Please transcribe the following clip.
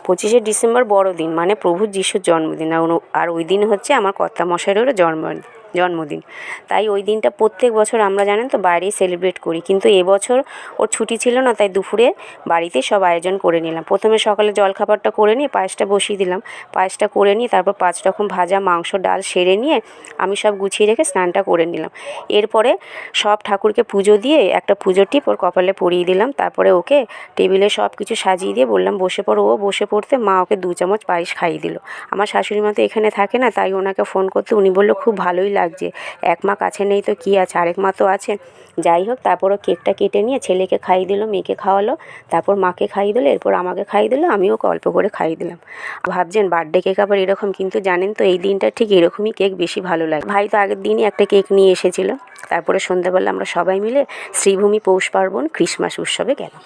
25শে December বড়দিন, মানে প্রভু যিশুর জন্মদিন। আর ওই দিন হচ্ছে আমার কর্তামশাইয়েরও জন্মদিন। তাই ওই দিনটা প্রত্যেক বছর আমরা জানেন তো বাইরেই সেলিব্রেট করি, কিন্তু এবছর ওর ছুটি ছিল না, তাই দুপুরে বাড়িতেই সব আয়োজন করে নিলাম। প্রথমে সকালে জলখাবারটা করে নিয়ে পায়েসটা বসিয়ে দিলাম। পায়েসটা করে নিয়ে তারপর 5 রকম ভাজা, মাংস, ডাল সেরে নিয়ে আমি সব গুছিয়ে রেখে স্নানটা করে নিলাম। এরপরে সব ঠাকুরকে পুজো দিয়ে একটা পুজোর টিপ ওর কপালে পরিয়ে দিলাম। তারপরে ওকে টেবিলে সব কিছু সাজিয়ে দিয়ে বললাম বসে পড়ো। ও বসে পড়তে মা ওকে 2 চামচ পায়েস খাইয়ে দিল। আমার শাশুড়ি মা তো এখানে থাকে না, তাই ওনাকে ফোন করতে উনি বললো খুব ভালোই লাগছে, এক মা কাছে নেই তো কী আছে, আরেক মা তো আছে। যাই হোক, তারপরও কেকটা কেটে নিয়ে ছেলেকে খাইয়ে দিল, মেয়েকে খাওয়ালো, তারপর মাকে খাইয়ে দিল, এরপর আমাকে খাইয়ে দিল, আমিও অল্প করে খাইয়ে দিলাম। ভাবছেন বার্থডে কেক আবার এরকম, কিন্তু জানেন তো এই দিনটা ঠিক এরকমই কেক বেশি ভালো লাগে। ভাই তো আগের দিনই একটা কেক নিয়ে এসেছিলো। তারপরে সন্ধ্যাবেলা আমরা সবাই মিলে শ্রীভূমি পৌষ পার্বণ ক্রিসমাস উৎসবে গেলাম।